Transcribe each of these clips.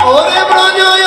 ওরে ব্রজয়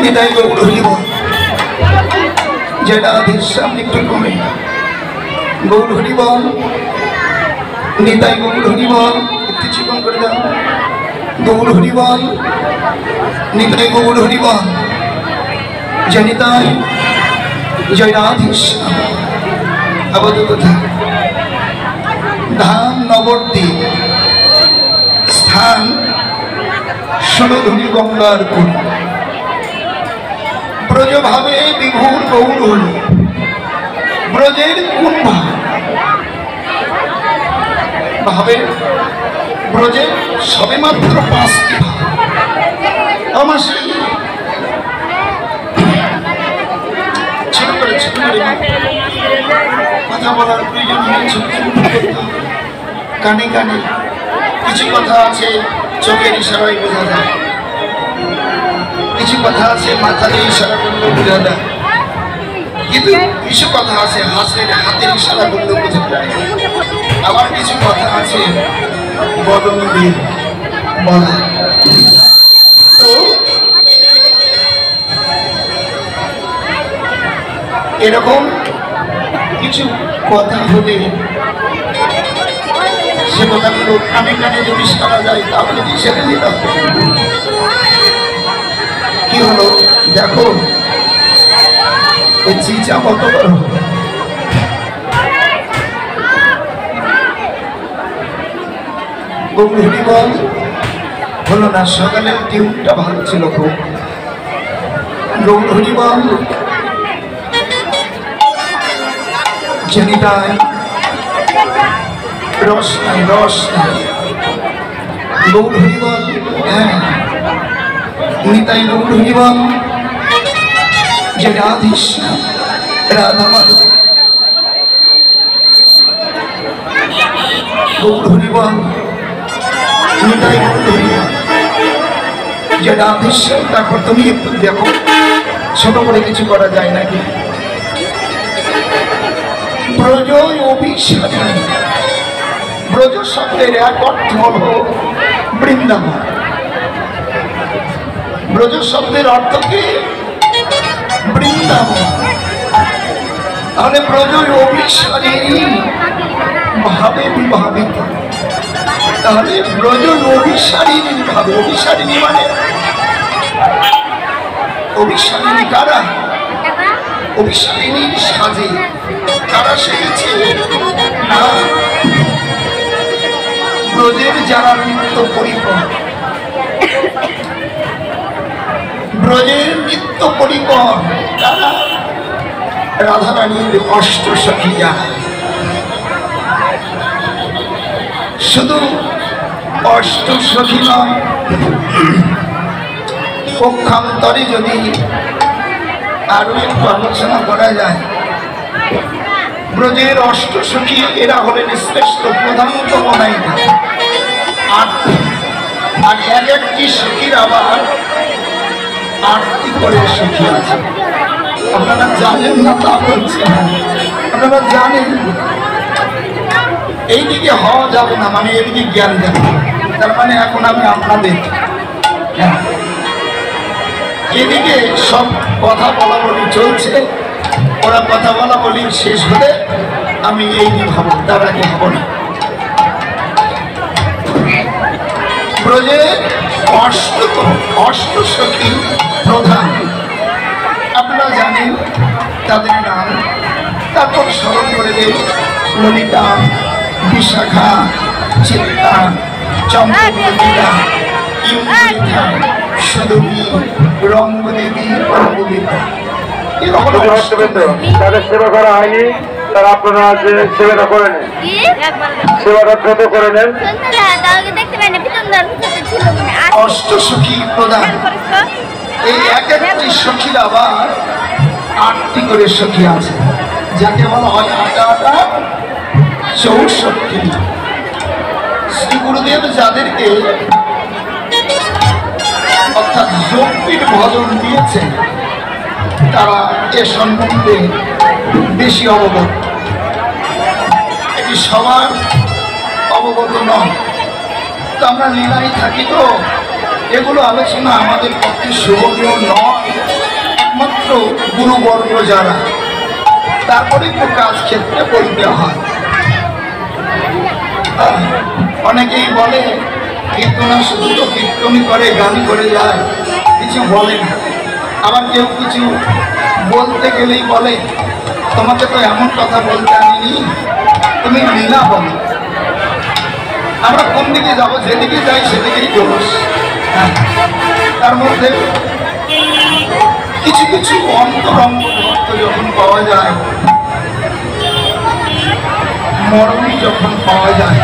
নিতাই গৌর হরিবল। যেটা আদেশ সামনে একটু কমে গৌর হরিবল, নিতাই গৌর হরিবল, একটু চিকন করে দাও। গৌর হরিবল, নিতাই গৌর হরিবল। জয় নিতাই, জয় রাধেশ। আপাতত ধাম নবদ্বীপ, স্থান ষোলধনী গঙ্গার কুল। ব্রজ ভাবে বিভোর গৌর হল, ব্রজের কোন ভাবে? ব্রজের সবে মাত্র 5টি ভাব। আমার ছোট করে কথা বলার প্রয়োজন হয়েছে। কানে কানে কিছু কথা আছে, চোখের ইশারায় বোঝা যায়। কিছু কথা আছে মাথার ইশারা করলেও বোঝা যায়, কিন্তু কিছু কথা আছে হাতের ইশারা করলেও বোঝা যায়। আবার কিছু কথা আছে বদন দিয়ে বলা। তো এরকম কিছু কথা হলে সে কথাগুলো কানে কানে যদি শোনা যায় তাহলে হিসেবে নিতে হবে। কি হলো দেখো, চিচা কত বড়। গৌর হরিবল হলো না, সকালের টিউনটা ভালো ছিল খুব। গৌর হরিবল, জেনিতাই রস নাই, রস নাই। গৌর হরিবল, হ্যাঁ নিতাই গৌর হরিবল। যে রাধেশ রাধা মাধব গৌর হরিবল, নিতাই গৌর হরিবল। যে রাধেশ। তারপর তুমি একটু দেখো ছোট করে কিছু করা যায় নাকি। ব্রজ অভিসারী, ব্রজ শব্দের এক অর্থ হল বৃন্দাবন। ব্রজ শব্দের অর্থ কি? বৃন্দাবন। তাহলে ব্রজ অভিসারী ভাবে বিভাবিত। তাহলে ব্রজ অভিসারিণী ভাবে, অভিসারিণী মানে অভিসারিণী কারা? অভিসারিণীর সাজে কারা সেজেছে? না, ব্রজের যারা নিত্য পরিকর, ব্রজের নিত্য পরিকর তারা রাধারানীর অষ্টসখী। যারা শুধু অষ্টসখী নয়, পক্ষান্তরে যদি আরো একটু আলোচনা করা যায়, ব্রজের অষ্টসখী এরা হলেন শ্রেষ্ঠ প্রধানতম নায়িকা। আর এক একটি সখীর আবার 8টি করে সখী আছে। আপনারা জানেন না তা বলছে, আপনারা জানেন। এইদিকে হওয়া যাবে না, মানে এদিকে জ্ঞান দেবে। তার মানে এখন আমি আপনাদের এদিকে সব কথা বলা বলি চলছে, ওরা কথা বলা বলি শেষ হলে আমি এই নিয়ে হব, তার আগে হব না। ব্রজে অষ্টসখী প্রধান, আপনারা জানেন তাদের নাম। তারপর স্মরণ করে দেন ললিতা, বিশাখা, চিত্তা, চম্পা, ইন্দ্রিতা, সুদবী, রঙ্গদেবী, অঙ্গবিদ্যা। তাদের সেবা করা হয়নি, তারা আপনারা যে সেবাটা করে নেন, সেবাটা দ্রুত করে নেন। অষ্টসখী প্রধান, এই এক একটি সখীর আবার 8টি করে সখী আছে, যাকে বলা হয় 64। শ্রী গুরুদেব যাদেরকে অর্থাৎ যোগপীঠ ভজন দিয়েছেন তারা এ সম্বন্ধে বেশি অবগত। এটি সবার অবগত নয়। তো আমরা লীলায় থাকি, তো এগুলো আলোচনা আমাদের পক্ষে শোভনীয় নয়। একমাত্র গুরুবর্গ যারা, তারপরে একটু কাজ ক্ষেত্রে বলতে হয়। অনেকেই বলে কীর্তনা শুধু তো কীর্তনই করে, গান করে যায়, কিছু বলে না। আবার কেউ কিছু বলতে গেলেই বলে তোমাকে তো এমন কথা বলতে আনিনি, তুমি লীলা বলো। আমরা কোন দিকে যাবো, যেদিকে যাই সেদিকেই দোষ। তার মধ্যে কিছু কিছু অন্তরঙ্গ ভক্ত যখন পাওয়া যায়, মরমী যখন পাওয়া যায়,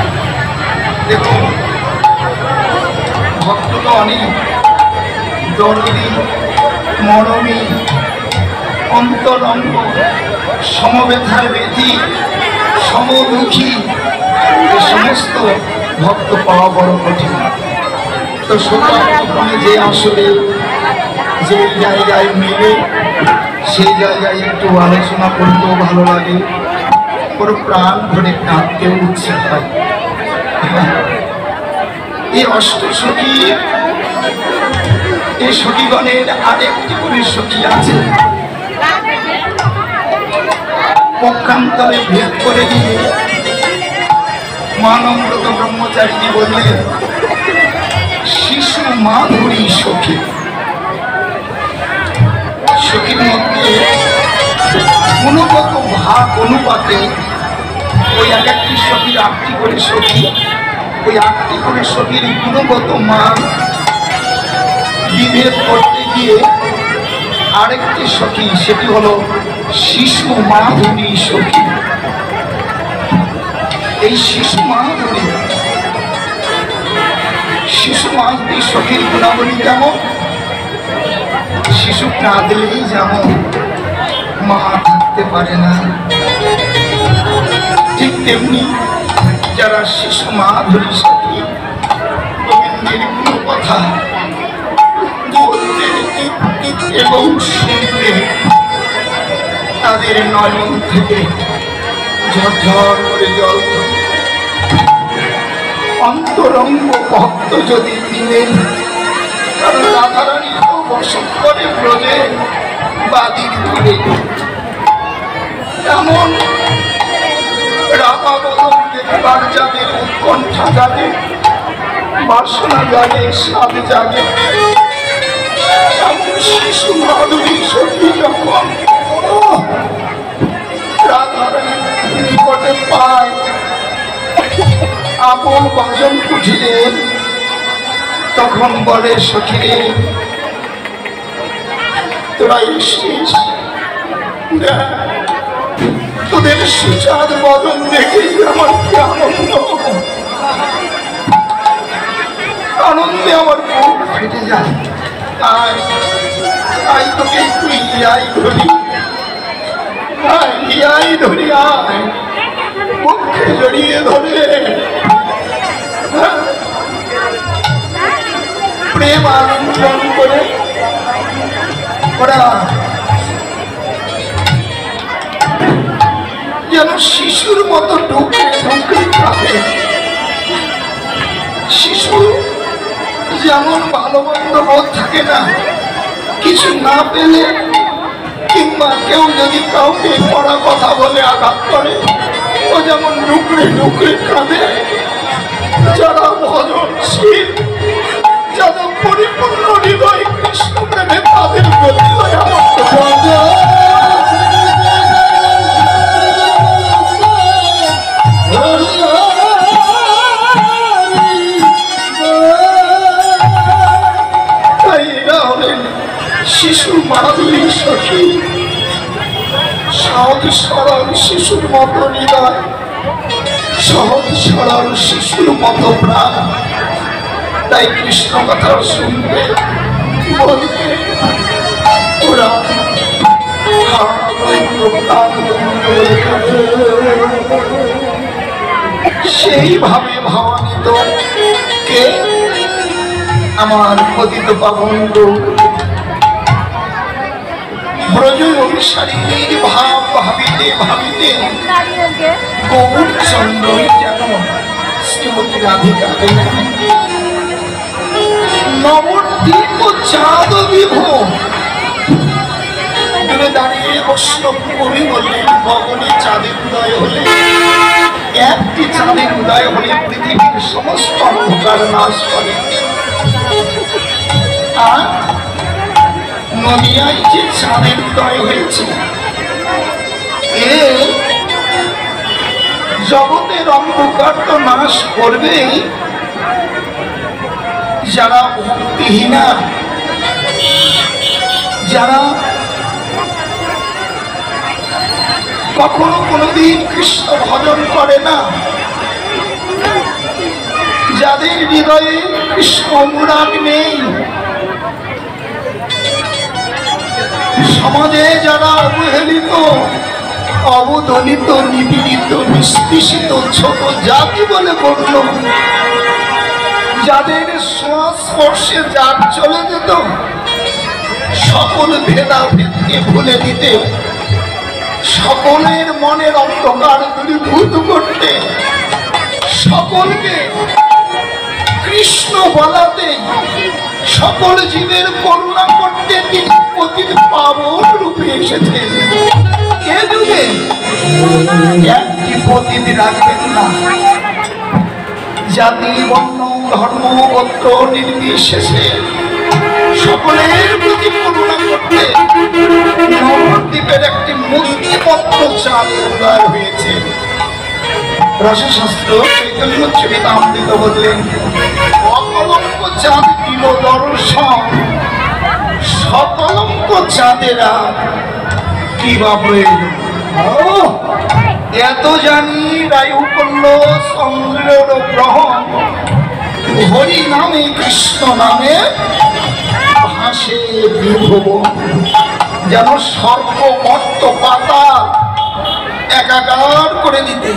দেখুন ভক্ত তো অনেক, দরদি, মরমী, অন্তরঙ্গ, সমবেথার বেদি, সমদুখী, এ সমস্ত ভক্ত পাওয়া বড় কঠিন। তো সৌভাগ্যক্রমে যে আসলে যে জায়গায় মিলে সেই জায়গায় একটু আলোচনা করতেও ভালো লাগে, পুরো প্রাণ ভরে কাঁদতেও ইচ্ছে হয়। এই অষ্টসখী, এই সখীগণের আরেকটি করে সখী আছে, পক্ষান্তরে ভেদ করে দিয়ে মানব্রত ব্রহ্মচারীজি বললেন শিশু মাধুরী সখী। সখীর মধ্যে গুণগত ভাগ অনুপাতে ওই এক একটি সখীর 8টি করে সখী, ওই 8টি করে সখীর গুণগত মান বিভেদ করতে গিয়ে আরেকটি সখী, সেটি হলো শিশু মাধুরী সখী। এই শিশু মাধুরী সখীর গুণাবলী কেমন? শিশু কাঁদলেই যেমন মা থাকতে পারে না, ঠিক তেমনি যারা শিশু মাধুরী সখী গোবিন্দের কোনো কথা বলতে এবং শুনতে তাদের নয়ন থেকে ঝরঝর করে জল। অন্তরঙ্গ ভক্ত যদি দিলেন, কারণ রাধারানী তো বসত করে ব্রজে বাদির ধরে, এমন রাধা বদন দেখবার যাদের উৎকণ্ঠা জাগে, বাসনা জাগে, স্বাদ জাগে, এমন শিশু মাধুরী সখী যখন রাধারানী নিকটে পায়, আপন ভজন কুঠিরে, তখন বলে সখীরে তোরা এসছিস, তোদের সুচাঁদ বদন দেখেই আমার কি আনন্দ, আনন্দে আমার বুক ফেটে যায়। আয় আয় তোকে একটু ইয়াই ধরি, আয় ইয়াই ধরি, আয় মুখে জড়িয়ে ধরে প্রেম আলিঙ্গন করে ওরা যেন শিশুর মতো ঢুকে ঢুকে থাকে। শিশু যেমন ভালো মন্দ বোধ থাকে না, কিছু না পেলে কিংবা কেউ যদি কাউকে পড়া কথা বলে আঘাত করে, ও যেমন ডুকরে ডুকরে কাঁদে। যারা ভজনশীল, যারা পরিপূর্ণ হৃদয় কৃষ্ণ প্রেমে, তাদের গতি হয় আমার শিশু মাধুরী সখী, সহজ সরল শিশুর মতো হৃদয়, সহজ সরল শিশুর মতো প্রাণ। তাই কৃষ্ণ কথা শুনবে বলবে ওরা সেইভাবে ভাবান্বিত কে? আমার পতিত পাবন ব্রজ অনুসারীদের ভাব ভাবিতে ভাবিতে গৌরচন্দ্রই যেন শ্রীমতী রাধিকা নবদ্বীপ চাঁদ বিভোর দাঁড়িয়ে বৈষ্ণব কবি বললেন, গগনে চাঁদের উদয় হলে, একটি চাঁদের উদয় হলে পৃথিবীর সমস্ত অন্ধকার নাশ করে। আর নদিয়ায় যে চাঁদের উদয় হয়েছে, এ জগতের অন্ধকার তো নাশ করবেই। যারা ভক্তিহীনা, যারা কখনো কোনোদিন কৃষ্ণ ভজন করে না, যাদের হৃদয়ে কৃষ্ণ অনুরাগ নেই, সমাজে যারা অবহেলিত, অবদলিত, নিপীড়িত, নিষ্পেষিত, ছোট জাতি বলে গণ্য, যাদের সংস্পর্শে যার চলে যেত, সকল ভেদাভেদকে ভুলে দিতে, সকলের মনের অন্ধকার দূরীভূত করতে, সকলকে কৃষ্ণ বলাতে, সকল জীবের করুণা করতে তিনি পতিত পাবন রূপে এসেছেন। এ যুগে একটি পতিত রাখবেন না। জাতি, বর্ণ, ধর্ম, গোত্র নির্বিশেষে সকলের প্রতি করুণা করতে নবদ্বীপের একটি মুক্তিপত্র চাঁদ উদয় হয়েছে। রসশাস্ত্র চৈতন্য চরিতামৃত বললেন, অকলঙ্ক চাঁদ দিল দর্শন, সকলঙ্ক চাঁদেরা কি বা প্রয়োজন। এত জানি রায়ু করল চন্দ্রের গ্রহণ, হরি নামে কৃষ্ণ নামে ভাসে বিভুবন। যেন সর্ব মর্ত পাতা একাকার করে দিতে,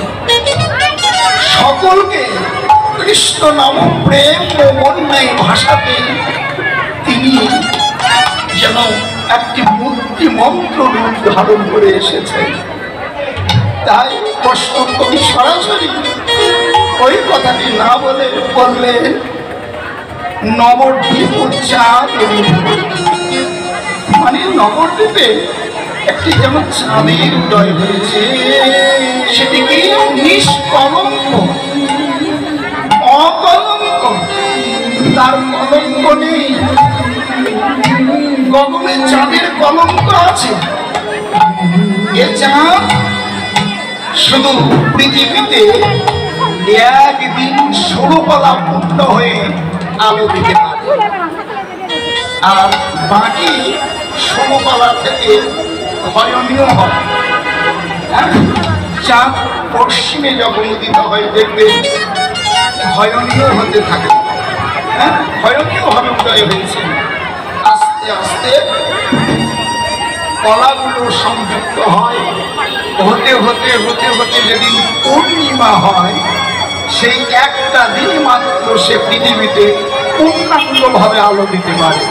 সকলকে কৃষ্ণ নাম প্রেম ও বন্যায় ভাষাতে তিনি যেন একটি মুক্তি মন্ত্র রূপ ধারণ করে এসেছেন। তাই প্রশ্ন কবি সরাসরি ওই কথাটি না বলে বললেন, নবদ্বীপ চাঁদ, মানে নবদ্বীপে একটি যেমন চাঁদের উদয় হয়েছে, সেটি কি নিষ্কলঙ্ক, অকলঙ্ক, তার কলঙ্ক নেই। গগনে চাঁদের কলঙ্ক আছে। এ চাঁদ শুধু পৃথিবীতে একদিন ষোলপালা পূর্ণ হয়ে আলো দিতে পারে, আর বাকি 16 পালা থেকে ক্ষয়নীয় হয়। চাঁদ পশ্চিমে যখন উদিত হয় দেখবে ক্ষয়নীয় হতে থাকে। ক্ষয়নীয় ভাবে উদয় হয়েছে। আস্তে আস্তে কলাগুলো সংযুক্ত হয়, হতে হতে হতে হতে যেদিন পূর্ণিমা হয়, সেই একটা দিন মাত্র সে পৃথিবীতে পূর্ণাঙ্গ ভাবে আলো দিতে পারে।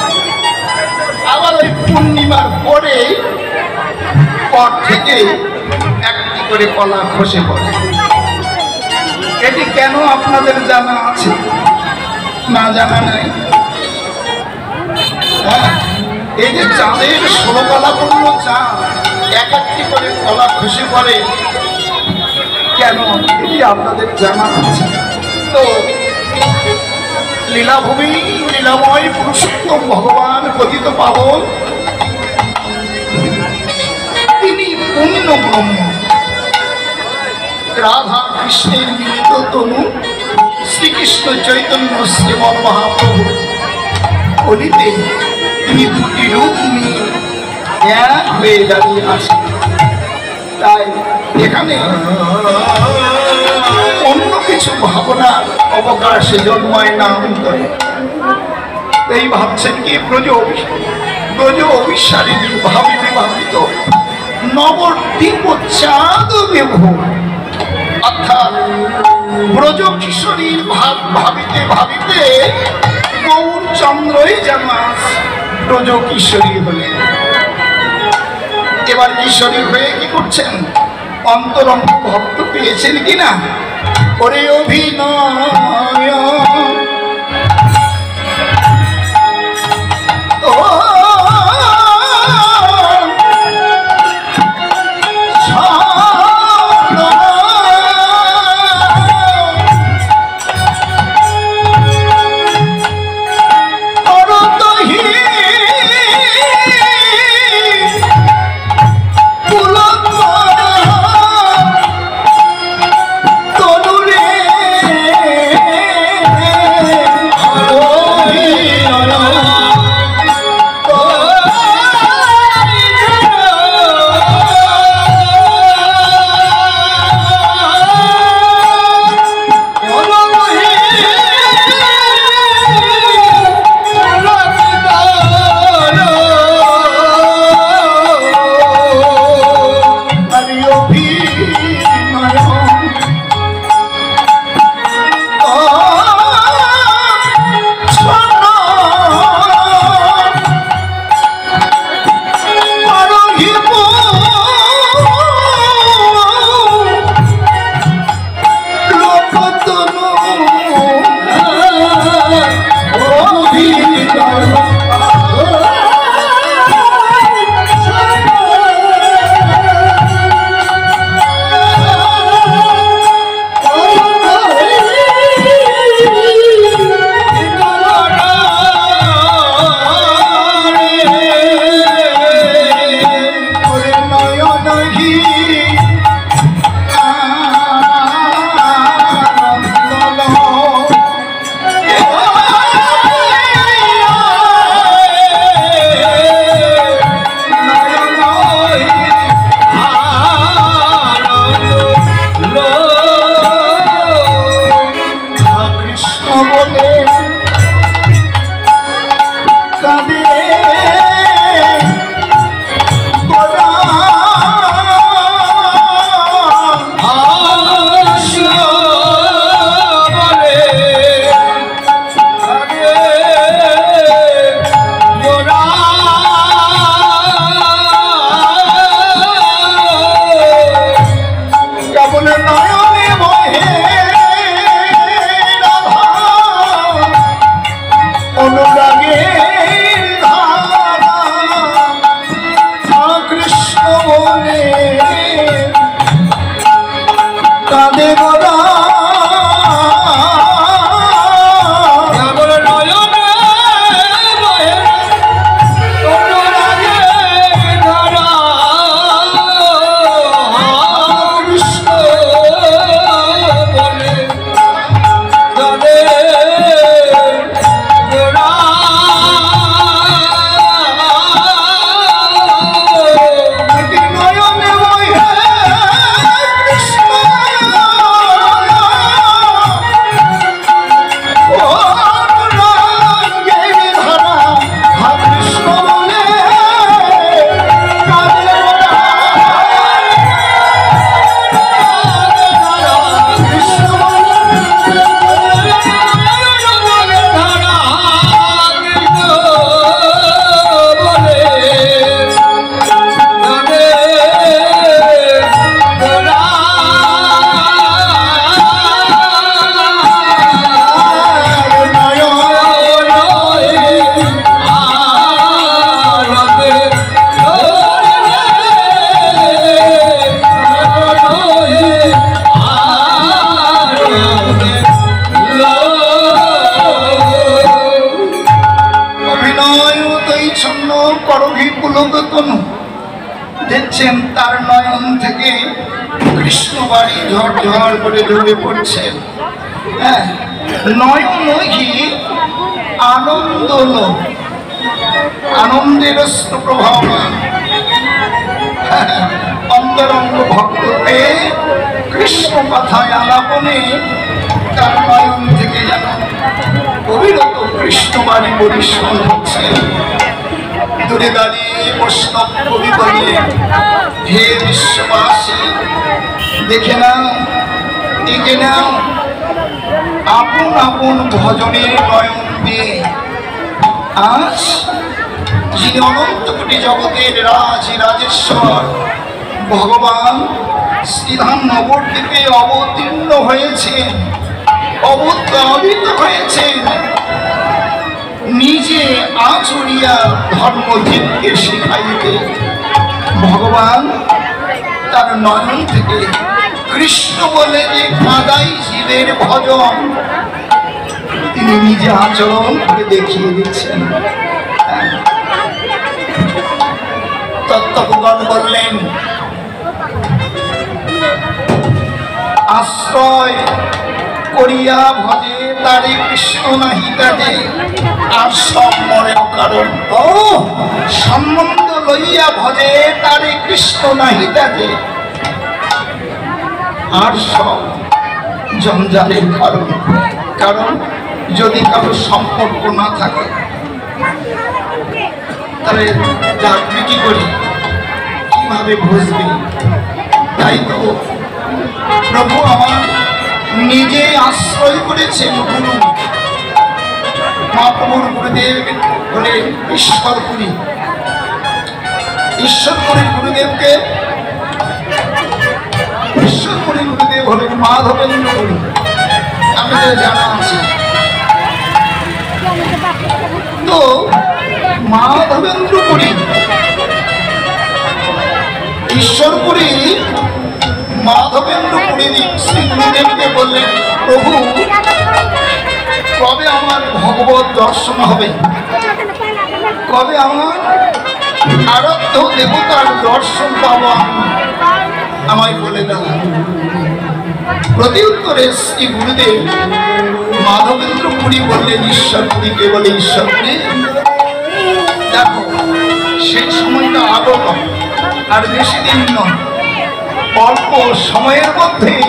আবার ওই পূর্ণিমার পরে পর থেকে একটি করে কলা খসে পড়ে। এটি কেন আপনাদের জানা আছে না জানা নাই? এই যে চাঁদের 16 কলা পূর্ণ চাঁদ, এক একটি করে কলা খসে পড়ে কেন, এটি আপনাদের জানা আছে? তো লীলাভূমি, লীলাময় পুরুষোত্তম ভগবান পতিত পাবন, তিনি পূর্ণ ব্রহ্ম। রাধা কৃষ্ণের মিলিত তনু শ্রীকৃষ্ণ চৈতন্য শ্রীমন মহাপ্রভু কলিতে তিনি দুটি রূপ নিয়ে এক হয়ে দাঁড়িয়ে আসেন। তাই এখানে অন্য কিছু ভাবনার অবকাশে জন্মায় না অন্তরে। এই ভাবছেন কি ব্রজ অভিসারিণী ভাবিতে ভাবিত নবদ্বীপ চাঁদ বিভু, অর্থাৎ ব্রজ কিশোরীর ভাব ভাবিতে ভাবিতে গৌরচন্দ্রই যেন ব্রজ কিশোরী হলেন। এবার কিশোরী হয়ে কি করছেন? অন্তরঙ্গ ভক্ত পেয়েছেন কিনা? ওরে অভিনয় করভি পুলকতনু দেখছেন তার নয়ন থেকে কৃষ্ণবাড়ি ঝরঝর করে ঝরে পড়ছে। হ্যাঁ, নয়নহি আনন্দ আনন্দের প্রভাবান অন্তরঙ্গ ভক্ততে কৃষ্ণ কথায় আলাপনে তার নয়ন থেকে যেন অবিরত কৃষ্ণবাণী পরিশ্রম হচ্ছে। দূরে দাঁড়িয়ে বৈষ্ণব কবি বললেন, হে বিশ্ববাসী, দেখে নাও, এঁকে নাও আপন আপন ভজনের নয়ন দিয়ে। আজ যিনি অনন্ত কোটি জগতের রাজেশ্বর ভগবান শ্রীধাম নবদ্বীপে অবতীর্ণ হয়েছেন, অবতারিত হয়েছেন, নিজে আচরিয়া ধর্মজীবকে শিখাইতে ভগবান তার নয়ন থেকে কৃষ্ণ বলে যে কাদাই জীবের ভজন তিনি নিজে আচরণ করে দেখিয়ে দিচ্ছেন। তত্ত্বজ্ঞান বললেন, আশ্রয় করিয়া ভজে তারে কৃষ্ণ নাহি তাজে, আর সব মরে কারণ ও সম্বন্ধ লইয়া ভজে তারে কৃষ্ণ নাহি তাজে, আর সব জঞ্জালের কারণ। কারণ যদি কারো সম্পর্ক না থাকে তাহলে চাকরি কি করি, কিভাবে বুঝবি? তাই তো প্রভু আমার নিজে আশ্রয় করেছেন গুরু। মহাপ্রভুর গুরুদেব হলেন ঈশ্বরপুরী। ঈশ্বরপুরীর গুরুদেবকে ঈশ্বরপুরী গুরুদেব হলেন মাধবেন্দ্র পুরী, আপনাদের জানা আছে। তো মাধবেন্দ্র পুরী ঈশ্বরপুরী মাধবেন্দ্র পুরী শ্রী গুরুদেবকে বললেন, প্রভু কবে আমার ভগবত দর্শন হবে, কবে আমার আরাধ্য দেবতার দর্শন পাবো, আমায় বলে দাও। প্রতি উত্তরে শ্রী গুরুদেব মাধবেন্দ্র পুরী বললেন ঈশ্বরপুরীকে, বলে ঈশ্বরপুরী দেখো সেই সময়টা আগত, আর বেশি দিন নয়, অল্প সময়ের মধ্যেই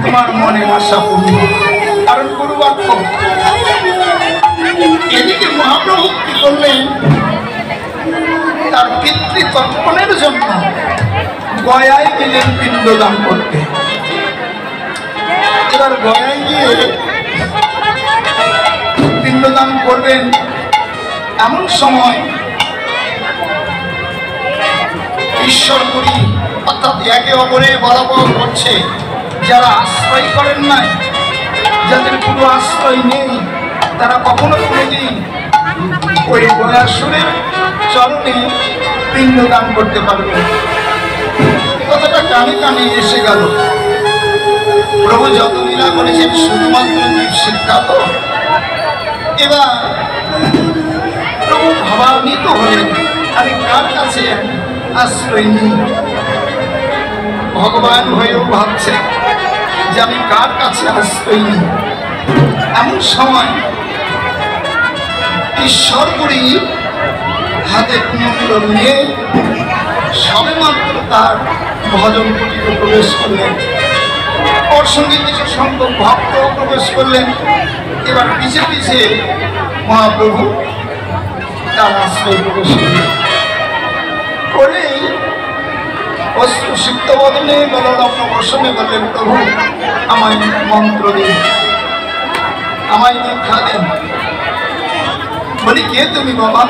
তোমার মনে আশা পূর্ণ। কারণ গুরুবাক্য। এদিকে মহাপ্রভু কি করলেন, তার পিতৃতর্পণের জন্য গয়ায় গেলেন পিণ্ডদান করতে। এবার গয়ায় গিয়ে পিণ্ডদান করবেন, এমন সময় ঈশ্বরপুরী অর্থাৎ একে অপরে বরাবর করছে, যারা আশ্রয় করেন নাই, যাদের কোনো আশ্রয় নেই, তারা কখনো কোনোদিন ওই গয়াসুরের চরণে পিণ্ডদান করতে পারবে। কথাটা কানে কানে এসে গেল। প্রভু যত লীলা করেছেন শুধুমাত্র জীব শিক্ষা তো। এবার প্রভু ভাবান্বিত হলেন, আমি কার কাছে আশ্রয় নিই? ভগবান হয়েও ভাবছে যে আমি কার কাছে আশ্রয় নিই। এমন সময় ঈশ্বরপুরী হাতে কুমন্ত্র নিয়ে সবে মাত্র তার ভজন কুটিতে প্রবেশ করলেন। ওর সঙ্গে কিছু সংখ্যক ভক্ত প্রবেশ করলেন। এবার পিছিয়ে পিছিয়ে মহাপ্রভু তার আশ্রয় প্রবেশ করলেন। করেই অশ্রু সিক্ত বদনে গললগ্ন বসনে বললেন, প্রভু আমায় মন্ত্র দিন, আমায় দীক্ষা দিন। বলি, কে তুমি বাবা?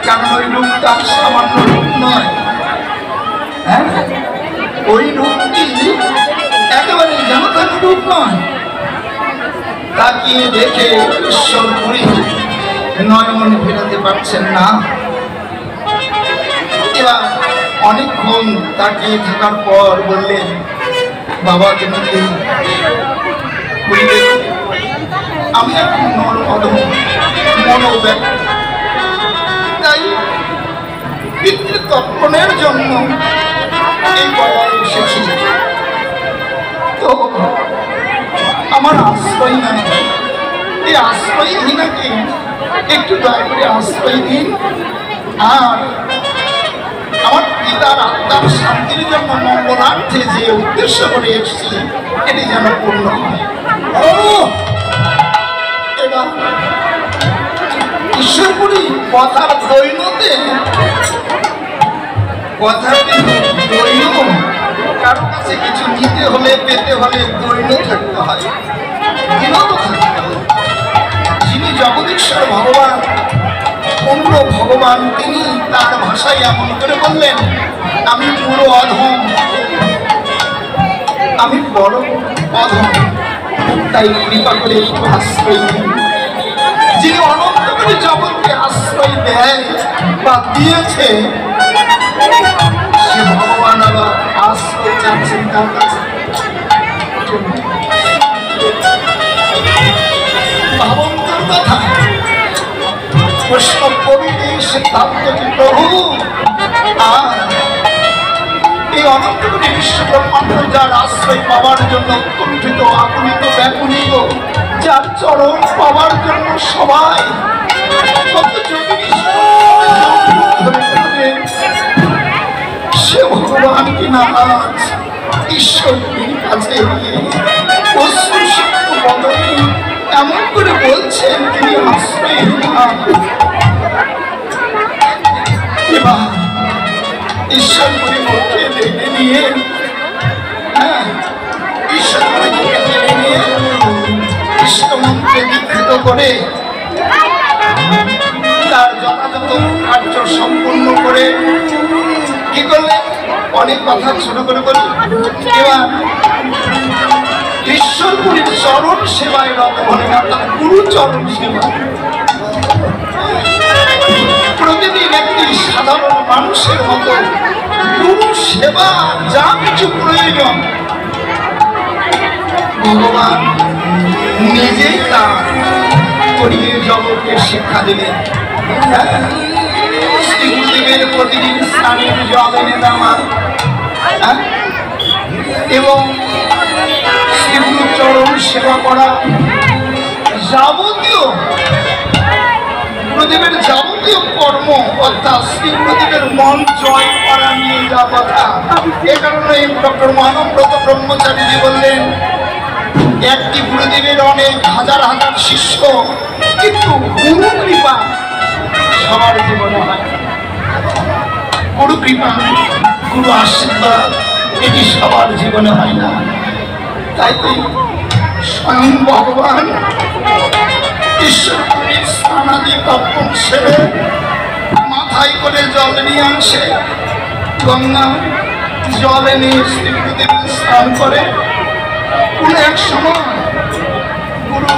কারণ ওই রূপটা সামান্য রূপ নয়। হ্যাঁ, ওই রূপটি একেবারে জনতার রূপ নয়। তাকিয়ে দেখে ঈশ্বরপুরী নয়ন ফেরাতে পারছেন না। এবার অনেকক্ষণ তাকিয়ে থাকার পর বললেন, বাবা তুমি কি? আমি এখন নর অধম মনোব্যক্ত, তর্পণের জন্য এই গয়ায় এসেছি। তো আমার আশ্রয় নাই, এই আশ্রয়হীনাকে একটু দয়া করে আশ্রয় দিন, আর আমার পিতার আত্মার শান্তির জন্য মঙ্গলার্থে যে উদ্দেশ্য করে এসেছি এটি যেন পূর্ণ হয়। এবার ঈশ্বরপুরী কথার দৈনতে দৈন কারো কাছে কিছু নিতে হলে পেতে হলে দৈন থাকতে হয়, বিনোদ থাকতে হয়। যিনি জগদীশ্বর ভগবান, অন্য ভগবান, তিনি তার ভাষায় এমন করে বললেন, আমি পুরো অধম, আমি বড় অধম, তাই কৃপা করে একটু আশ্রয় দিন। যিনি অনন্ত করে জগৎকে আশ্রয় দেয় বা দিয়েছে, সে ভগবান আবার আশ্রয় চাচ্ছেন তার কাছে। ভাবন্তর কথা বৈষ্ণব কবিতে সিদ্ধান্ত কি প্রভু, আর এই অনন্ত কোটি বিশ্ব ব্রহ্মাণ্ড যার আশ্রয় পাওয়ার জন্য উৎকণ্ঠিত, আকুলিত, ব্যাকুলিত, যার চরণ পাওয়ার জন্য সবাই সে ভগবান কিনা আজ ঈশ্বরের কাছে এমন করে বলছেন তিনি আশ্রয়। এবার ঈশ্বর করে মুখে টেনে নিয়ে, ঈশ্বর করে মুখে টেনে নিয়ে কৃষ্ণমন্ত্রে দীক্ষিত করে তার যথাযথ কার্য সম্পূর্ণ করে কি করলেন, অনেক কথা ছোট করে বলি। এবার ঈশ্বরপুরীর চরণ সেবায় রত হলেন, অর্থাৎ গুরু চরণ সেবা। প্রতিদিন একটি সাধারণ মানুষের মতো গুরু সেবা যা কিছু প্রয়োজন ভগবান নিজেই তা করিয়ে জগৎকে শিক্ষা দিলেন। শ্রী গুরুদেবের প্রতিদিন স্নানের জল এনে দেওয়া এবং শ্রী গুরু চরণ সেবা করা, যাবতীয় গুরুদেবের যাবতীয় কর্ম, অর্থাৎ শ্রী গুরুদেবের মন জয় করা নিয়ে যা কথা। এ কারণে ডক্টর মানব্রত ব্রহ্মচারীজি বললেন, একটি গুরুদেবের অনেক হাজার হাজার শিষ্য, কিন্তু গুরু কৃপা সবার জীবনে হয়। গুরু কৃপা, গুরু আশীর্বাদ এটি সবার জীবনে হয় না। তাই তো স্বয়ং ভগবান ঈশ্বরপুরীর স্নানাদি তর্পণ সেরে মাথায় করে জল নিয়ে আসে, গঙ্গা জল এনে শ্রী গুরুদেবের স্নান করে। কোনো এক সময় গুরু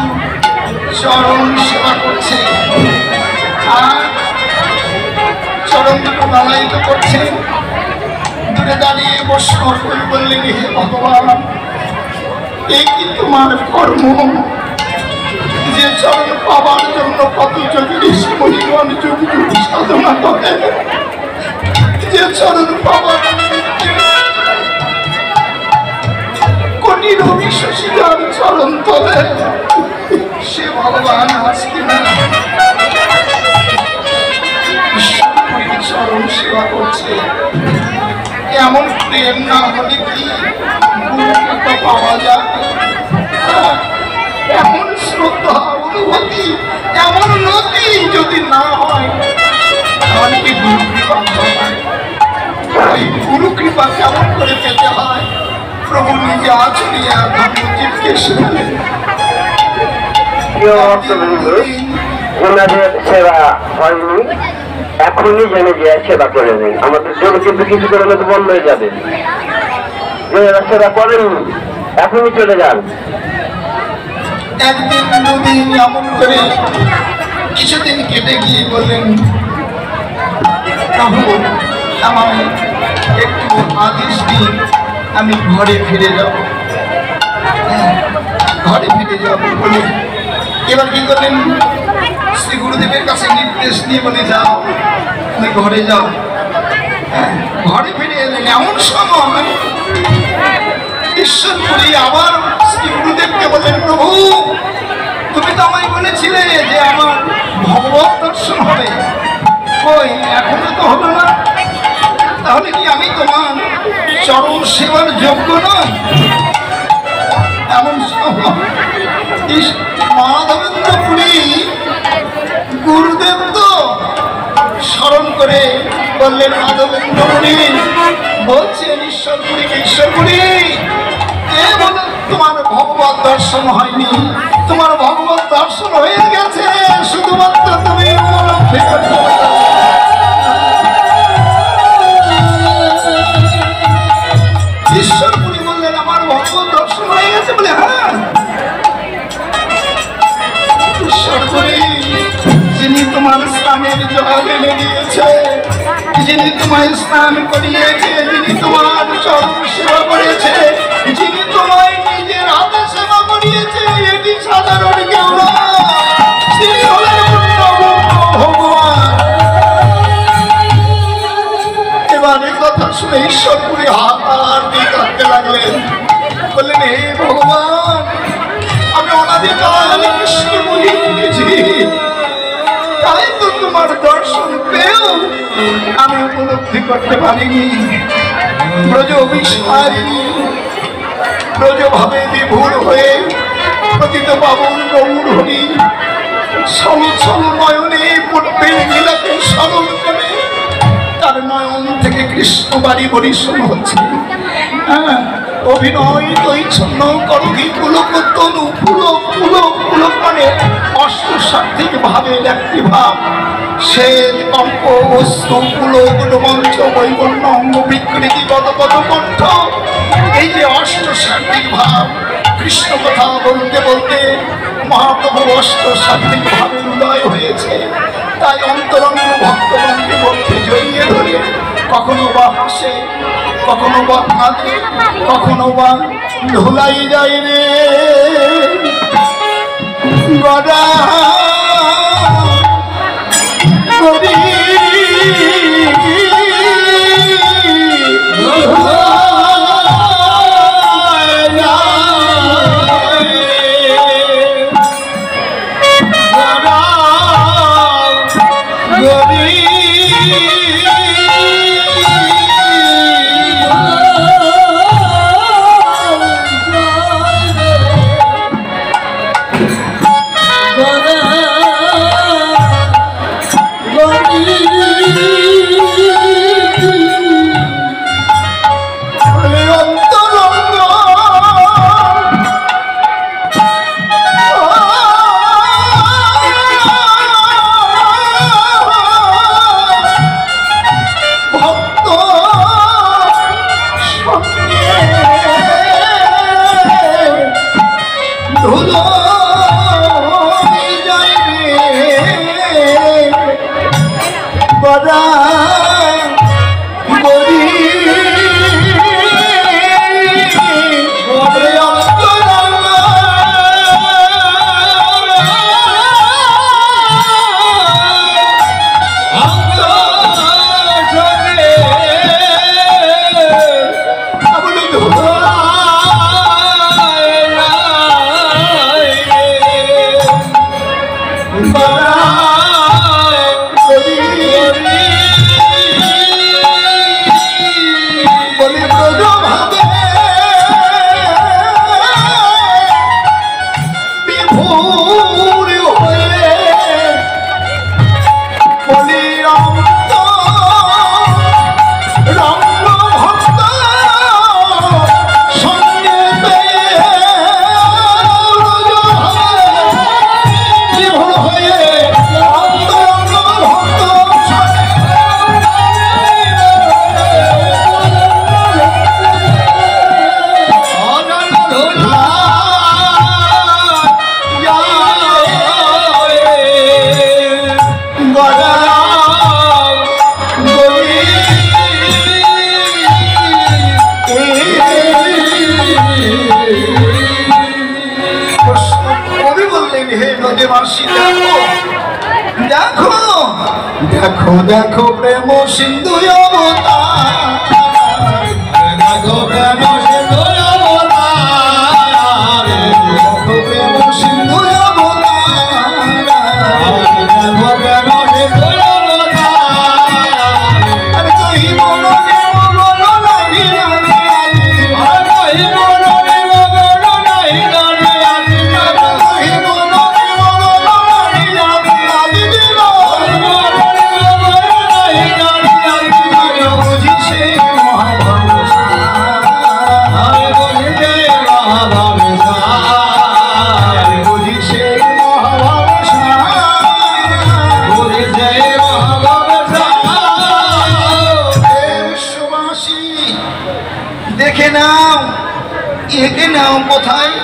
চরণ সেবা করছে আর চরণ দুটো বালায়িত করছে। দূরে দাঁড়িয়ে বৈষ্ণব বললেন, হে ভগবান, এ কি তোমার কর্ম? যে চরণ পাবার জন্য কত যোগী ঋষিমণিগণ যুগ যুগ সাধনা করে, যে চরণ পাবার কোটি রবি শশীর চরণ তলে, সে ভগবান আজকে না চরণ সেবা করছে। এমন প্রেম না হলে কি গুরুকৃপা পাওয়া যায়? এমন শ্রদ্ধা, অনুভূতি, এমন নতি যদি না হয় তাহলে কি গুরুকৃপা হয়? ওই গুরুকৃপা কেমন করে পেতে হয় প্রভু নিজে আচরিয়া ধর্মজীবকে শেখালেন। ওনাদের সেবা হয়নি, এখনই জেনে যে সেবা করে নেই। আমাদের জন্য কিন্তু কিছু করে তো বন্ধ হয়ে যাবে। যারা সেবা করেননি এখনই চলে যান। একদিন দুদিন এমন করে কিছুদিন কেটে গিয়ে বললেন, প্রভু আমায় একটু আদেশ দিন, আমি ঘরে ফিরে যাব। ঘরে ফিরে যাব বলে এবার কি করলেন, শ্রী গুরুদেবের কাছে নির্দেশ দিয়ে বলে, যাও তুমি ঘরে যাও। ঘরে ফিরে এলেন। এমন সময় ঈশ্বরপুরী আবার শ্রী গুরুদেবকে বললেন, প্রভু তুমি তো আমায় বলেছিলে যে আমার ভগবত দর্শন হবে, কই এখনো তো হলো না, তাহলে কি আমি তোমার চরণ সেবার যোগ্য নয়? এমন সময় মাধবেন্দ্র পুরী গুরুদেব তো স্মরণ করে বললেন, মাধবেন্দ্র পুরী বলছেন ঈশ্বরপুরীকে, ঈশ্বরপুরী এ বলে তোমার ভগবত দর্শন হয়নি, তোমার ভগবত দর্শন হয়ে গেছে, শুধুমাত্র তুমি উপলব্ধি করতে পারো। ঈশ্বরপুরী বললেন, আমার ভগবত দর্শন হয়ে গেছে বলে, হ্যাঁ ঈশ্বরপুরী যিনি তোমার স্নানের জল এনে দিয়েছে, যিনি তোমায় স্নান করিয়েছে, যিনি তোমার চরণ সেবা করেছে, যিনি তোমায় নিজের হাতে সেবা করিয়েছে, এটি সাধারণ কেউ না, তিনি হলেন ভগবান। এবারে কথা শুনে ঈশ্বরপুরী হাত আর দিয়ে কাঁদতে লাগলেন, বললেন, হে ভগবান আমি অনাদিকাল কৃষ্ণ বলি নিয়েছি, তাই তো তোমার দর্শন পেয়েও আমি উপলব্ধি করতে পারিনি। ব্রজ অভিসারিণী ব্রজ ভাবে বিভোর হয়ে প্রতিত পাবন গৌর হরি সমছল নয়নে পূর্বের লীলাকে স্মরণ করে তার নয়ন থেকে কৃষ্ণ বাড়ি পরিশ্রম হচ্ছে। অভিনয় তৈচ্ছন্ন করবি পুলক তনু পুলক পুলক পুলক মানে অষ্টসাত্ত্বিক ভাবের একটি ভাব। শ্বেত কম্প অস্ত্র পুলক রোমাঞ্চ বৈবন্য অঙ্গ বিকৃতি কত কত কণ্ঠ, এই যে অষ্টসাত্ত্বিক ভাব কৃষ্ণ কথা বলতে বলতে মহাপ্রভু অষ্টসাত্ত্বিক ভাবে উদয় হয়েছে। তাই অন্তরঙ্গ ভক্তগণকে মধ্যে জড়িয়ে ধরে কখনো বা হাসে, কখনো বা কাঁদে, কখনো বা ধুলাই যায় রে গড়া গরি দেখো দেখো প্রেম সিন্ধু অবতার, দেখো প্রেম সিন্ধু অবতার, দেখো প্রেম সিন্ধু অবতার, দেখো প্রেম সিন্ধু অবতার। আর কহিব না দেব বলো নাহি রাধে রাধে, আর কহিব না দেব বলো নাহি রাধে রাধে, আর কহিব না দেব বলো নাহি রাধে রাধে দিল। বুঝি সে মহাভাবসার, বুঝি সে মহাভাবসার, বুঝি সে মহাভাবসার, বুঝি সে মহাভাবসার। বিশ্ববাসী দেখে নাও, এঁকে নাও কোথায়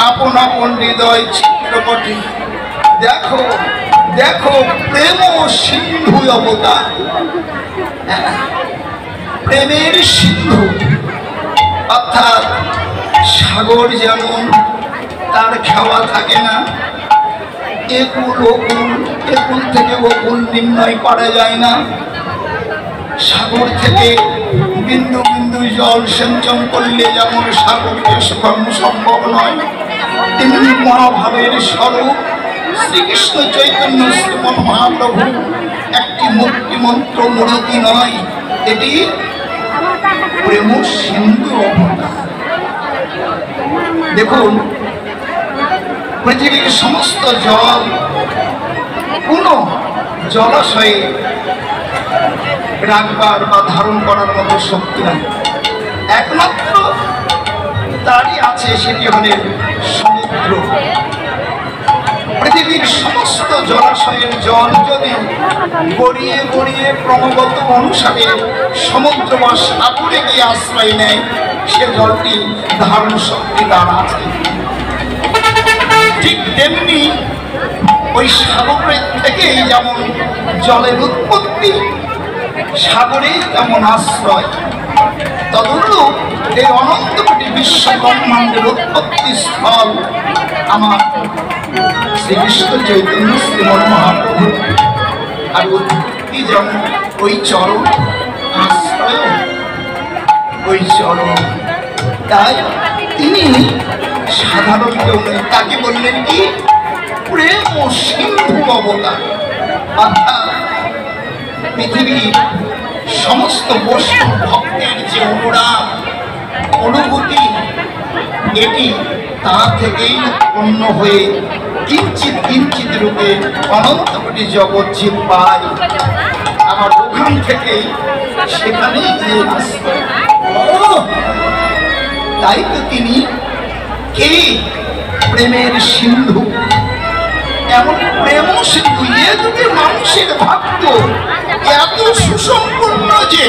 আপন আপন হৃদয় চিত্রপটে। দেখো দেখো প্রেম সিন্ধু অবতার, প্রেমের সিন্ধু, অর্থাৎ সাগর যেমন তার খাওয়া থাকে না, একুল ওকুল, একুল থেকে ওকুল নির্ণয় করা যায় না, সাগর থেকে বিন্দু বিন্দু জল সিঞ্চন করলে যেমন সাগরকে শুকানো সম্ভব নয়, তেমনি মহাভাবের স্বরূপ শ্রীকৃষ্ণ চৈতন্য শ্রীমন মহাপ্রভু একটি মূর্তিমন্ত্র মূর্তি নয়, এটি প্রেম সিন্ধু অবতার। দেখুন পৃথিবীর সমস্ত জল কোন জলাশয়ে রাখবার বা ধারণ করার মতো শক্তি নাই, একমাত্র তারই আছে, সেটি হলে সমুদ্র। পৃথিবীর সমস্ত জলাশয়ের জল যদি গড়িয়ে গড়িয়ে ক্রমাগত অনুসারে সমুদ্র বা সাগরে গিয়ে আশ্রয় নেয়, সে জলটি ধারণ শক্তি তার আছে। ঠিক তেমনি ওই সাগরের থেকেই যেমন জলের উৎপত্তি, সাগরেই তেমন আশ্রয়, তদনুরূপ এই অনন্ত কোটি বিশ্ব ব্রহ্মাণ্ডের উৎপত্তি স্থল আমার শ্রীকৃষ্ণ চৈতন্য শ্রীমন মহাপ্রভু। আর উৎপত্তি যেমন ওই চরণ, আশ্রয় ওই চরণ। তাই তিনি সাধারণ কেউ নেই, তাকে বললেন কি প্রেম সিন্ধু অবতার। অর্থাৎ পৃথিবীর সমস্ত বৈষ্ণব ভক্তের যে অনুরাগ অনুভূতি, এটি তা থেকেই উৎপন্ন হয়ে কিঞ্চিত কিঞ্চিত রূপে অনন্ত কোটি জগৎ জীব পায়। আমার ওখান থেকেই সেখানেই গিয়ে আসবে। তাই তো তিনি কে প্রেমের সিন্ধু, এমন প্রেম সিন্ধু। এ যুগে মানুষের ভাগ্য এত সুসম্পন্ন যে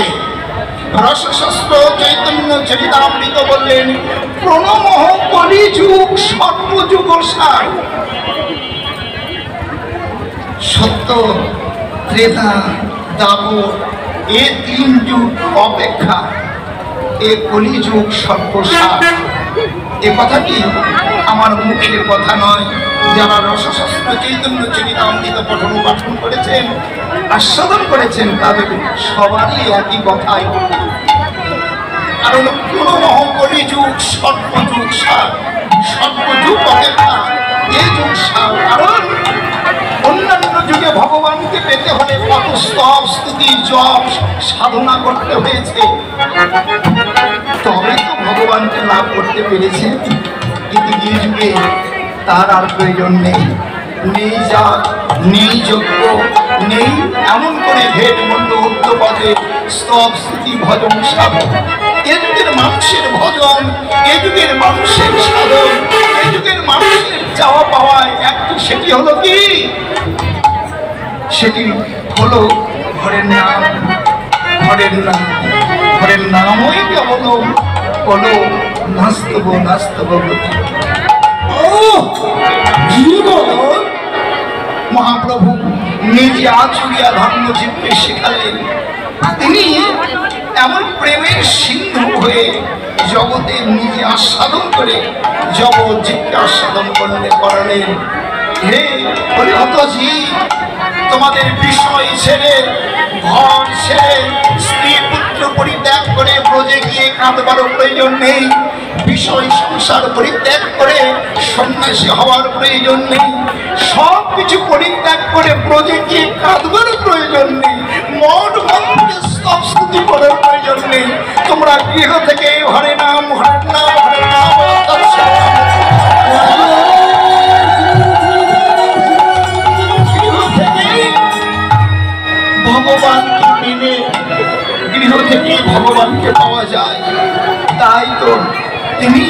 রসশাস্ত্র চৈতন্য চরিতামৃত বললেন প্রণমঃ কলিযুগ সর্বযুগ সার। সত্য, ত্রেতা, দাপর, এ তিন যুগ অপেক্ষা এ কলিযুগ সর্বসার। এ কথাটি আমার মুখের কথা নয়, যারা রসশাস্ত্র চৈতন্য চরিতামৃত পঠন পাঠন করেছেন, আস্বাদন করেছেন, তাদের সবারই একই কথাই। কারণ প্রণমঃ কলিযুগ সর্বযুগ সার, সর্বযুগ অপেক্ষা এ যুগ সার। কারণ অন্যান্য যুগে ভগবানকে পেতে হলে কত স্তব স্তুতি জপ সাধনা করতে হয়েছে, তবে তো ভগবানকে লাভ করতে পেরেছে। কিন্তু এই যুগে তার আর প্রয়োজন নেই, নেই জাত, নেই যজ্ঞ, নেই এমন করে ভেদ মন্ড উদ্ধপদে স্তব স্তুতি ভজন সাধন। এ যুগের মানুষের ভজন, এ যুগের মানুষের সাধন, এ যুগের মানুষের চাওয়া পাওয়ায় একটি, সেটি হলো কি? সেটি হলো ঘরের নাম, ঘরের নাম, ঘরের নামই কেবল হলো নাস্তব নাস্তব। মহাপ্রভু নিজে আচুরিয়া ধর্মজীবকে শেখালেন। তিনি এমন প্রেমের সিন্ধু হয়ে জগতে নিজে আস্বাদন করে জগৎ জীবকে আস্বাদন করলে করালেন। হে হরিহত জীব, তোমাদের বিষয় ছেড়ে, ঘর ছেড়ে, স্ত্রী পুত্র পরিত্যাগ করে ব্রজে গিয়ে কাঁদবার প্রয়োজন নেই। বিষয় সংসার পরিত্যাগ করে সন্ন্যাসী হওয়ার প্রয়োজন নেই। সব কিছু পরিত্যাগ করে ব্রজে গিয়ে কাঁদবার প্রয়োজন নেই। মন মন্দিরে স্তব স্তুতি করার প্রয়োজন নেই। তোমরা গৃহ থেকে হরে নাম হরে নাম হরে নাম ভগবানকে মেনে গৃহ থেকে ভগবানকে পাওয়া যায়। তাই তো তিনি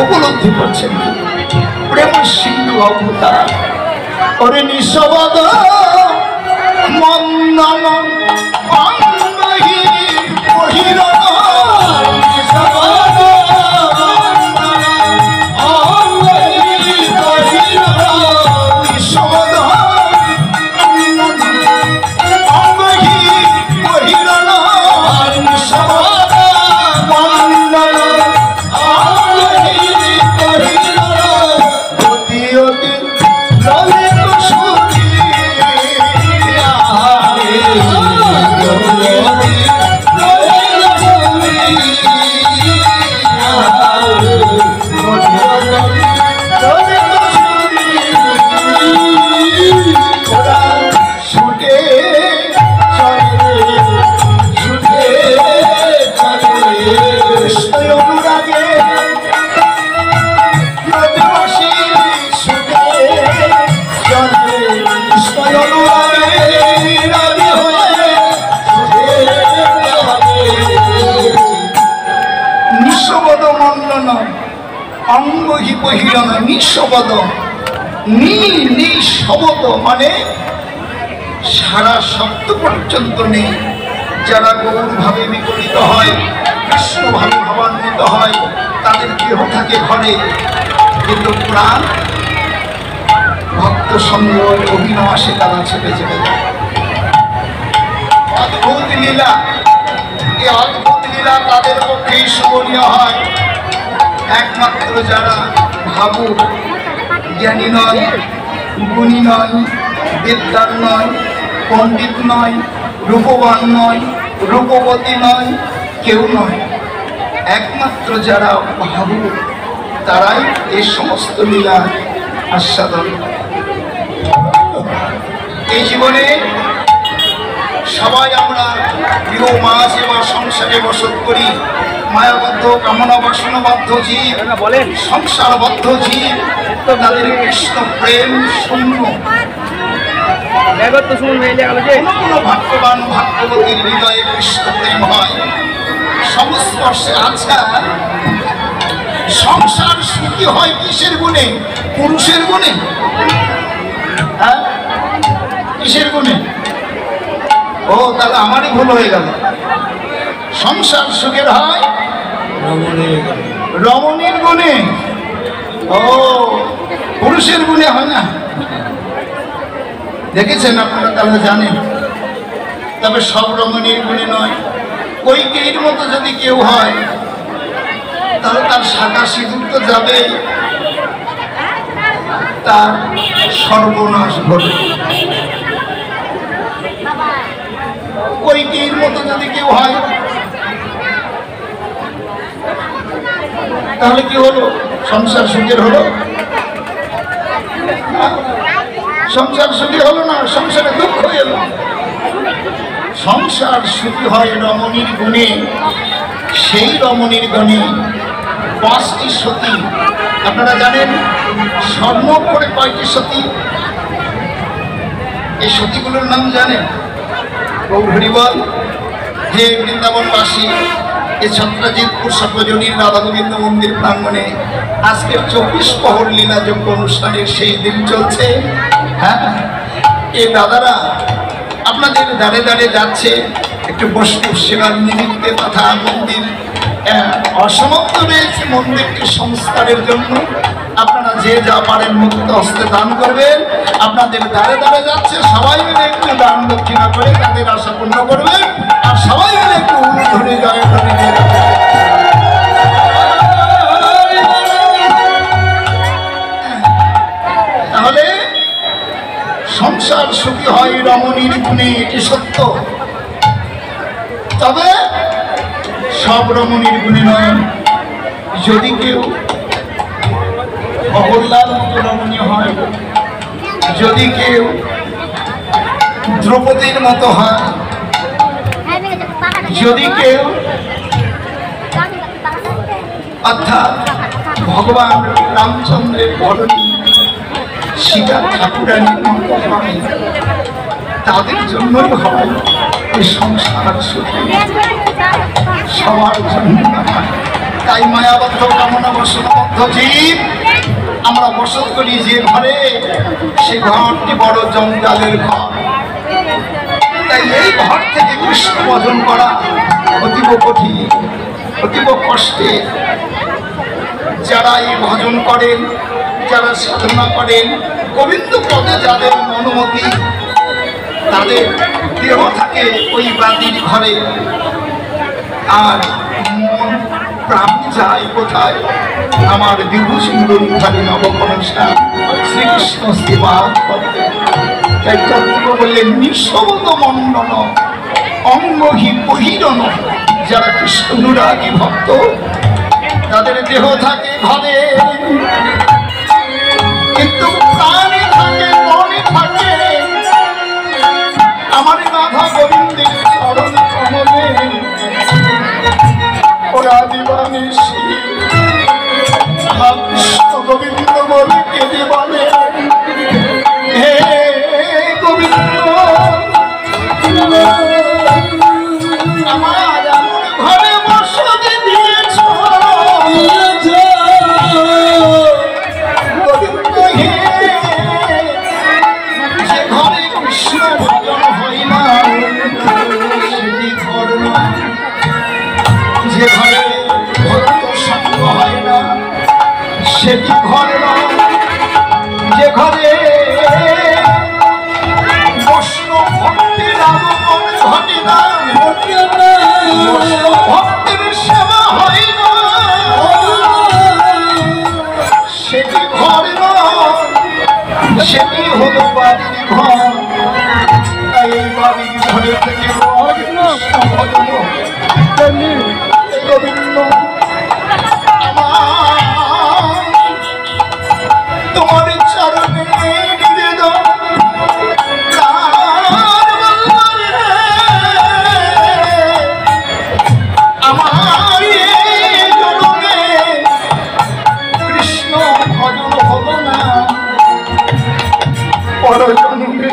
উপলব্ধি করছেন প্রেম সিন্ধু অবতার। ওরে নিঃসবদ মন্দন অঙ্গহি বহিরণ নিঃশবদ। নিঃশবদ মানে সারা শব্দ পর্যন্ত নেই। যারা গৌরভাবে বিকলিত হয়, কৃষ্ণভাবে ভাবান্বিত হয়, তাদের দেহ থাকে ঘরে, কিন্তু প্রাণ ভক্ত সঙ্গ অভিনবাসে তারা ছেড়ে চলে যায়। অদ্ভুত লীলা, এই অদ্ভুত লীলা তাদের পক্ষেই শোভনীয় হয়। একমাত্র যারা ভাবুক, জ্ঞানী নয়, গুণী নয়, বিদ্যান নয়, পণ্ডিত নয়, রূপবান নয়, রূপবতী নয়, কেউ নয়, একমাত্র যারা ভাবুক তারাই এই সমস্ত লীলা আস্বাদন। এই জীবনে সবাই আমরা গৃহ মাস এবং সংসারে বসত করি। মায়াবদ্ধ, কামনা বাসনাবদ্ধ জীব, সংসারবদ্ধ জীব, তাদের কৃষ্ণ প্রেম শূন্য। কোনো ভাগ্যবান ভাগ্যবতীর হৃদয়ে কৃষ্ণ প্রেম হয়, সংস্পর্শে। আচ্ছা, সংসার সুখী হয় কিসের গুণে? পুরুষের গুণে? হ্যাঁ, কিসের গুণে? ও, তাহলে আমারই ভুল হয়ে গেল। সংসার সুখের হয় রমণীর গুণে। ও, পুরুষের গুণে হয় না। দেখেছেন আপনারা, তাহলে জানেন। তবে সব রমণীর গুণে নয়। কৈকেয়ীর মতো যদি কেউ হয়, তাহলে তার শাখা সিঁদুর তো যাবে, তার সর্বনাশ ঘটে। কৈকেয়ীর মতো যদি কেউ হয়, তাহলে কি হলো? সংসার সুখের হলো? সংসার সুখী হলো না, সংসারে দুঃখ এলো। সংসার সুখী হয় রমণীর গুণে। সেই রমণীর গুণে 5টি সতী। আপনারা জানেন স্বর্ণ করে কয়টি সতী? এই সতীগুলোর নাম জানেন? হরিবল। হে বৃন্দাবনবাসী, এই ছত্রাজিৎপুর সর্বজনীন রাধা গোবিন্দ মন্দির প্রাঙ্গণে আজকের 24 প্রহর লীলাযোগ্য অনুষ্ঠানের সেই দিন চলছে। হ্যাঁ, এই দাদারা আপনাদের দাঁড়ে দাঁড়ে যাচ্ছে একটু বৈষ্ণব সেবার নিমিত্তে তথা মন্দির অসমাপ্ত রয়েছে মন্দিরটি সংস্কারের জন্য। আপনারা যে যা পারেন মুক্ত হস্তে দান করবেন। আপনাদের দাঁড়ে দাঁড়ে যাচ্ছে, সবাই মিলে একটু দান দক্ষিণা করে তাদের আশা পূর্ণ করবেন। আর সবাই মিলে একটু ধরে জয় ধরে নিয়ে যাবেন। তাহলে সংসার সুখী হয় রমণীর গুণে, এটি সত্য। তবে সব রমণীর গুণে নয়। যদি কেউ অহল্যার মতো রমণীয় হয়, যদি কেউ দ্রৌপদীর মতো হয়, যদি কেউ অর্থাৎ ভগবান রামচন্দ্রের বরণী সীতা ঠাকুরানীর মতো হয়, তাদের জন্যই হয় এই সংসার সুখী, সবার জন্য হয়। তাই মায়াবদ্ধ কামনা বসনবদ্ধ জীব আমরা বসত করি যে ঘরে, সে ঘরটি বড় জঞ্জালের ঘর। তাই এই ঘর থেকে কৃষ্ণ ভজন করা অতীব কঠিন, অতীব কষ্টে। যারা এই ভজন করেন, যারা সাধনা করেন, গোবিন্দ পদে যাদের মনোমতি, তাদের দেহ থাকে ওই বাদির ঘরে, আর মন প্রাণ যায় কোথায়? আমার বিভু সুন্দরী ঘরে নবকনসা শ্রীকৃষ্ণ সেবা করতে। তাই কর্তব্য বললেন নিঃশব্দ মণ্ডন অঙ্গহী বহিরন। যারা কৃষ্ণ অনুরাগী ভক্ত, তাদের দেহ থাকে ঘরে, কিন্তু প্রাণে থাকে, মনে থাকে আমার রাধা গোবিন্দের চরণ কমলে। ওরা দিবানিশি কৃষ্ণ গোবিন্দ বলে কেঁদে বলে, হে গোবিন্দ আমার এমন ঘরে বসতে দিয়েছ, গোবিন্দ হে, যে ঘরে কৃষ্ণ ভজন হয় না সেটি ঘর নয়। যে ঘরে ভক্ত সঙ্গ হয় না সেটি ঘর নয়। যে ঘরে বৈষ্ণব ভক্তের আগমন ঘটে না, বৈষ্ণব ভক্তের সেবা হয় না, সেটি ঘর নয়, সেটি হলো বাড়ির ঘর। তাই এই বাড়ির ঘরে থেকে কৃষ্ণ ভজন গোবিন্দ তোমার চরণে নিবেদন, আমার জন্মে কৃষ্ণ ভজন হলো না, পর জন্মে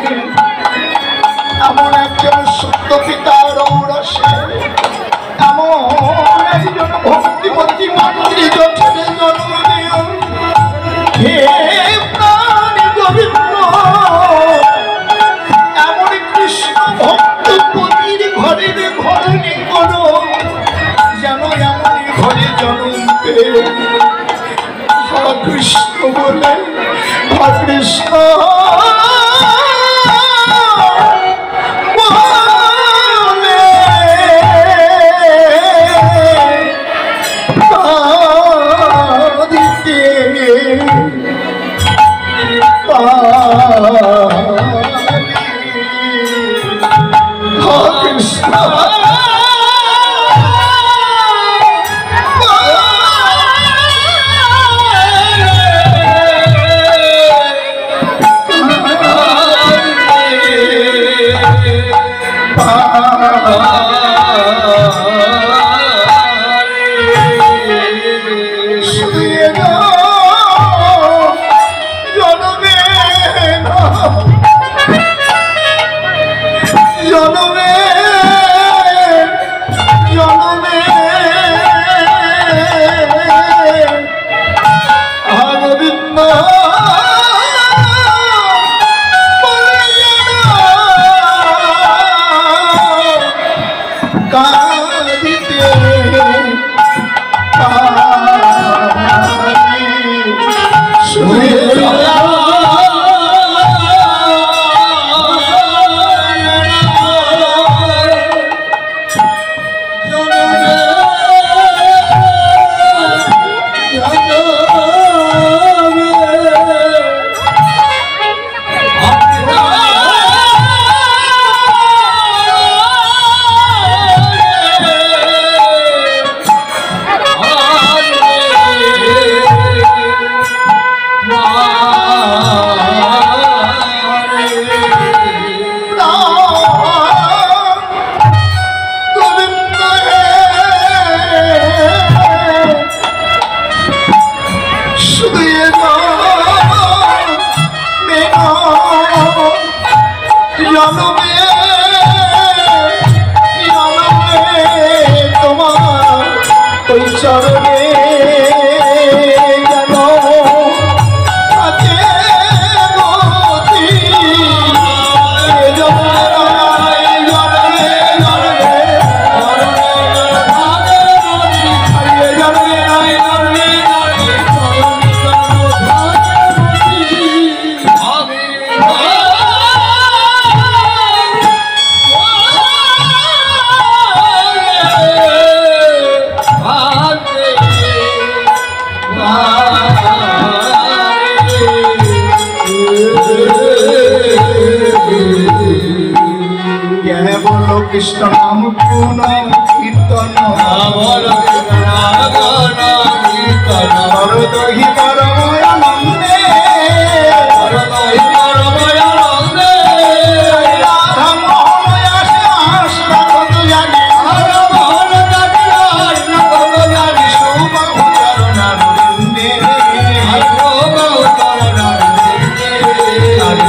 এমন একজন সত্য পিতার ঔরসে, এমন একজন ভক্তিমতী মাতৃ জঠরে জন্ম দিও। হে প্রাণী গোবিন্দ, এমন কৃষ্ণ ভক্ত পতির ঘরের ঘরণী করো, যেন এমন ঘরে জন্ম পেয়ে হা কৃষ্ণ বলে, হা কৃষ্ণ জন্মে তোমার ওই চরণে যেন আছে মতি কৃষ্ণ নাম গুণ কীর্তন বরদহি পরময় আনন্দে রাধা মোহন আসে আসরা কত জানি সৌবাহু চরণারবিন্দে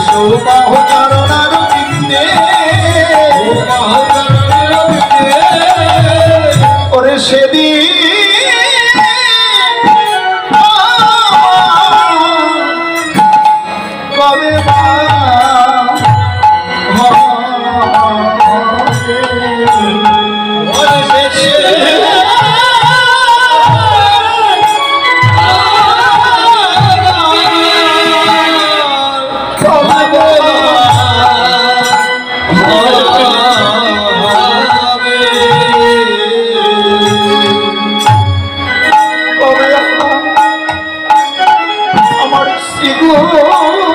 সৌবাহু চরণারবিন্দে ওরে সেদিন কবে Oh